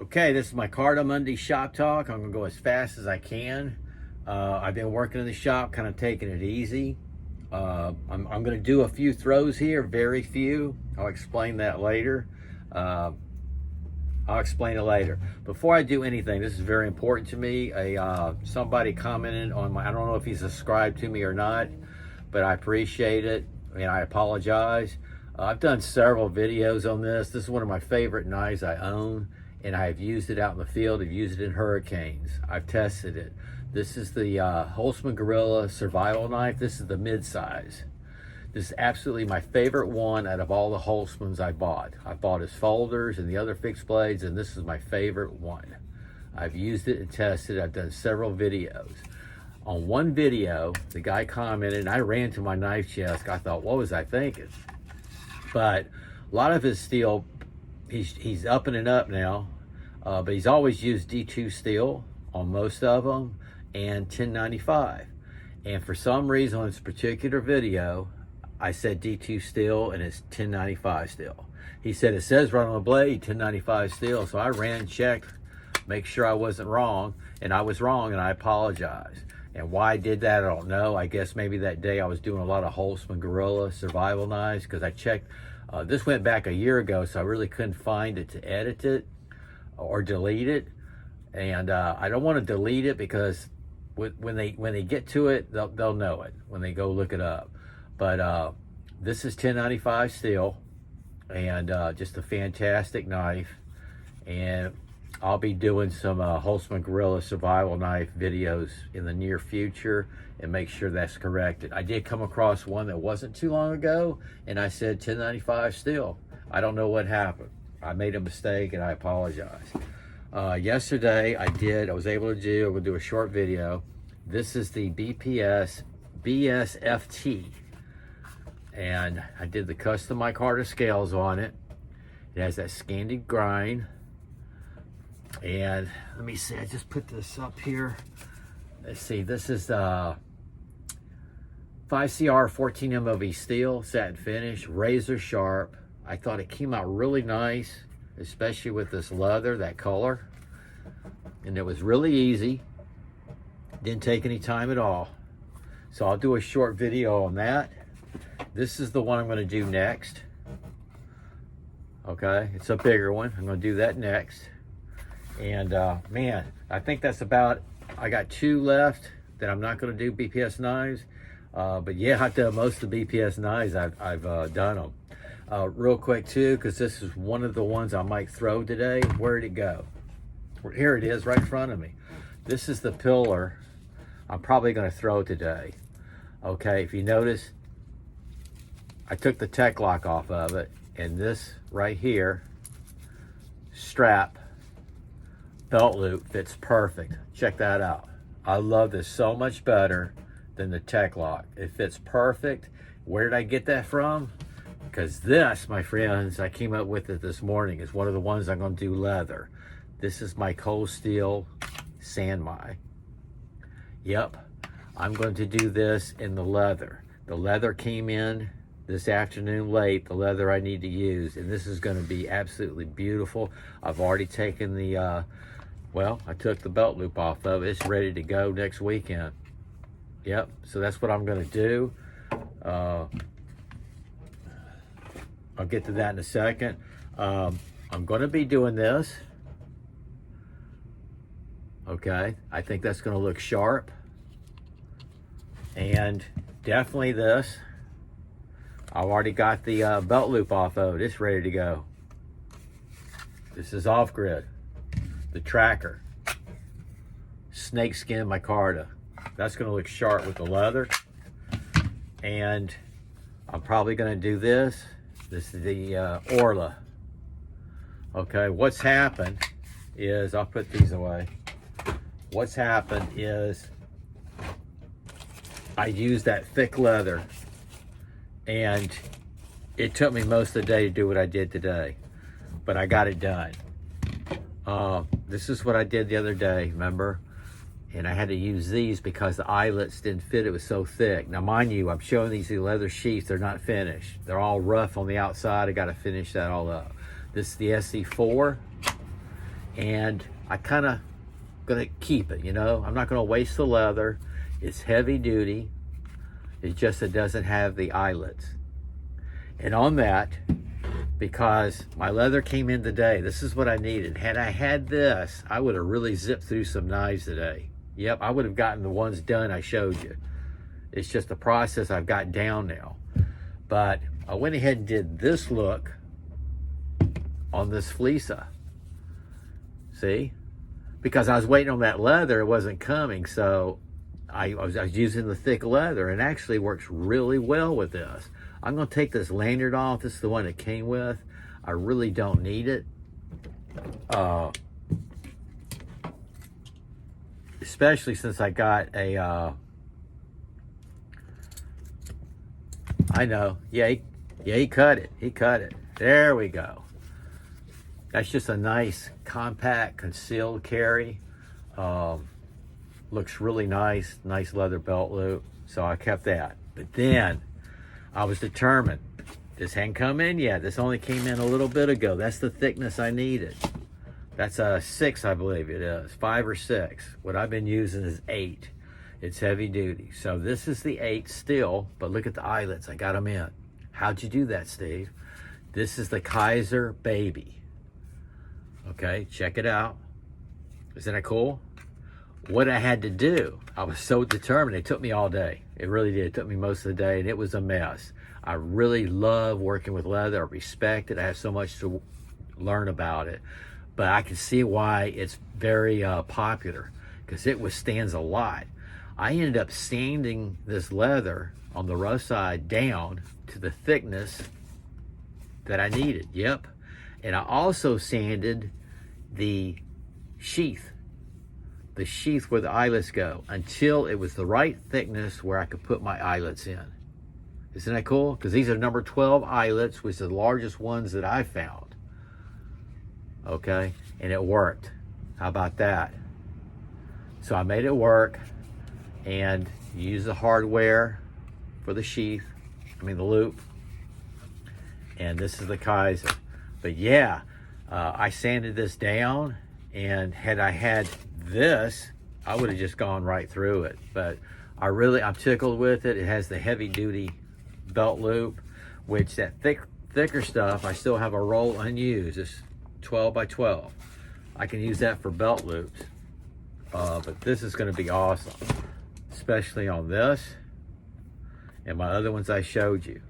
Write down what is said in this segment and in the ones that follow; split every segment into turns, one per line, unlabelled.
Okay, this is my Micarta Monday shop talk. I'm gonna go as fast as I can. I've been working in the shop, kind of taking it easy. I'm gonna do a few throws here, very few. I'll explain that later. I'll explain it later. Before I do anything, this is very important to me. Somebody commented on I don't know if he's subscribed to me or not, but I appreciate it and I apologize. I've done several videos on this. This is one of my favorite knives I own, and I've used it out in the field. I've used it in hurricanes. I've tested it. This is the Holtzman Gorilla Survival Knife. This is the mid-size. This is absolutely my favorite one out of all the Holtzmans I bought. I bought his folders and the other fixed blades, and this is my favorite one. I've used it and tested it. I've done several videos. On one video, the guy commented, and I ran to my knife chest. I thought, what was I thinking? But a lot of his steel, he's upping it up now, but he's always used D2 steel on most of them and 1095. And for some reason on this particular video, I said D2 steel and it's 1095 steel. He said it says right on the blade 1095 steel, so I ran and checked, make sure I wasn't wrong, and I was wrong, and I apologize. And why I did that, I don't know. I guess maybe that day I was doing a lot of Holtzman Gorilla survival knives, because I checked, this went back a year ago, so I really couldn't find it to edit it or delete it. And I don't want to delete it because when they get to it, they'll know it when they go look it up. But this is 1095 steel, and just a fantastic knife. And I'll be doing some Holtzman Gorilla survival knife videos in the near future and make sure that's corrected. I did come across one that wasn't too long ago, and I said 1095 steel. I don't know what happened. I made a mistake, and I apologize. Yesterday, I was able to do, we'll do a short video. This is the BSFT, and I did the custom Micarta scales on it. It has that scanded grind. And let me see, I just put this up here. Let's see, this is the 5CR 14 MOV steel, satin finish, razor sharp. I thought it came out really nice, especially with this leather, that color. And it was really easy. Didn't take any time at all. So I'll do a short video on that. This is the one I'm gonna do next. Okay, it's a bigger one. I'm gonna do that next. And man, I think that's about, I got 2 left that I'm not going to do BPS knives. But yeah, I've done most of the BPS knives. I've done them. Real quick too, because this is one of the ones I might throw today. Where'd it go? Here it is right in front of me. This is the pillar I'm probably going to throw today. Okay, if you notice, I took the tech lock off of it, and this right here, strap, belt loop fits perfect. Check that out. I love this so much better than the tech lock. It fits perfect. Where did I get that from? Because this, my friends, I came up with it this morning. It's one of the ones I'm going to do leather. This is my cold steel sandmai. Yep, I'm going to do this in the leather. The leather came in this afternoon late, the leather I need to use, and this is going to be absolutely beautiful. I've already taken the well, I took the belt loop off of it. It's ready to go next weekend. Yep, so that's what I'm going to do. I'll get to that in a second. I'm going to be doing this. Okay, I think that's going to look sharp. And definitely this. I've already got the belt loop off of it. It's ready to go. This is off grid. The tracker, snakeskin micarta. That's going to look sharp with the leather. And I'm probably going to do this. This is the Orla. Okay, what's happened is, I'll put these away. What's happened is I used that thick leather, and it took me most of the day to do what I did today, but I got it done. This is what I did the other day, remember? And I had to use these because the eyelets didn't fit, it was so thick. Now mind you, I'm showing these leather sheaths, they're not finished. They're all rough on the outside, I gotta finish that all up. This is the SC4, and I kind of gonna keep it, you know. I'm not gonna waste the leather. It's heavy duty. It's just it doesn't have the eyelets. And on that, because my leather came in today, this is what I needed. Had I had this, I would have really zipped through some knives today. Yep, I would have gotten the ones done I showed you. It's just a process I've got down now. But I went ahead and did this look on this fleeca. See? Because I was waiting on that leather, it wasn't coming, so I was using the thick leather, and actually works really well with this. I'm going to take this lanyard off. This is the one it came with. I really don't need it. Especially since I got a, I know, yeah, he cut it. He cut it. There we go. That's just a nice, compact, concealed carry. Looks really nice. Nice leather belt loop. So I kept that. But then I was determined. This hadn't come in yet. This only came in a little bit ago. That's the thickness I needed. That's a 6, I believe it is. 5 or 6. What I've been using is 8. It's heavy duty. So this is the 8 still, but look at the eyelets. I got them in. How'd you do that, Steve? This is the Kaiser Baby. Okay, check it out. Isn't that cool? What I had to do, I was so determined. It took me all day. It really did. It took me most of the day, and it was a mess. I really love working with leather. I respect it. I have so much to learn about it. But I can see why it's very popular, because it withstands a lot. I ended up sanding this leather on the rough side down to the thickness that I needed. Yep. And I also sanded the sheath where the eyelets go, until it was the right thickness where I could put my eyelets in. Isn't that cool? Because these are number 12 eyelets, which are the largest ones that I found. Okay, and it worked. How about that? So I made it work, and use the hardware for the sheath, the loop. And this is the Kaiser. But yeah, I sanded this down, and had I had this, I would have just gone right through it. But I'm tickled with it. It has the heavy duty belt loop, which that thicker stuff, I still have a roll unused. It's 12 by 12. I can use that for belt loops. But this is going to be awesome, especially on this and my other ones I showed you.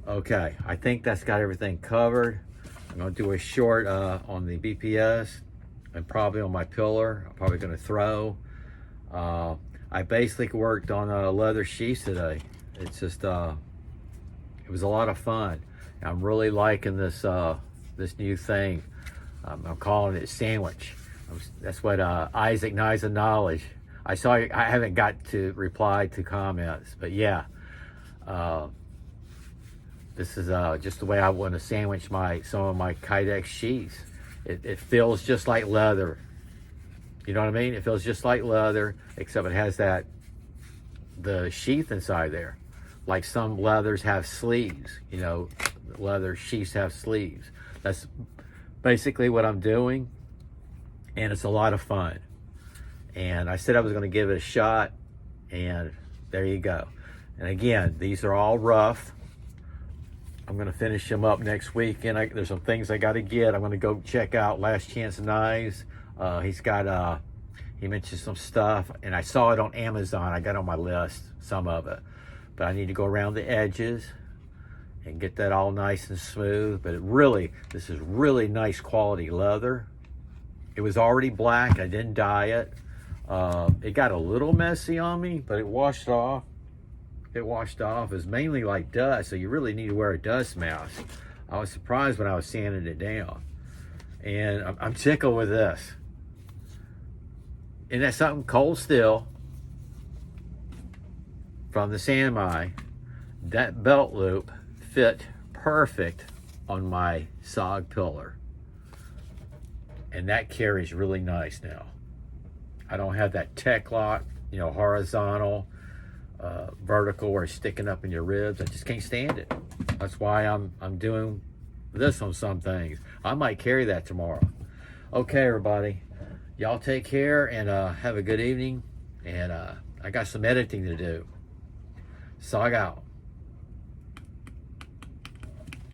Okay, I think that's got everything covered. I'm going to do a short on the BPS, and probably on my pillar. I'm probably going to throw. I basically worked on leather sheaths today. It's just, it was a lot of fun. I'm really liking this this new thing. I'm calling it sandwich. That's what Isaac Knives of Knowledge. I haven't got to reply to comments, but yeah. This is just the way I want to sandwich some of my Kydex sheaths. It feels just like leather. You know what I mean? It feels just like leather, except it has the sheath inside there. Like some leathers have sleeves, leather sheaths have sleeves. That's basically what I'm doing, and it's a lot of fun. And I said I was going to give it a shot, and there you go. And again, these are all rough. I'm going to finish them up next week, and there's some things I got to get. I'm going to go check out Last Chance Knives. He mentioned some stuff, and I saw it on Amazon. I got on my list, some of it. But I need to go around the edges and get that all nice and smooth. But this is really nice quality leather. It was already black. I didn't dye it. It got a little messy on me, but it washed off. It washed off. It was mainly like dust, so you really need to wear a dust mask. I was surprised when I was sanding it down. And I'm tickled with this. And that's something cold steel from the Sandmai. That belt loop fit perfect on my SOG pillar. And that carries really nice now. I don't have that tech lock, horizontal, vertical, or sticking up in your ribs. I just can't stand it. That's why I'm doing this on some things. I might carry that tomorrow. Okay, everybody. Y'all take care and have a good evening. And I got some editing to do. Sog out.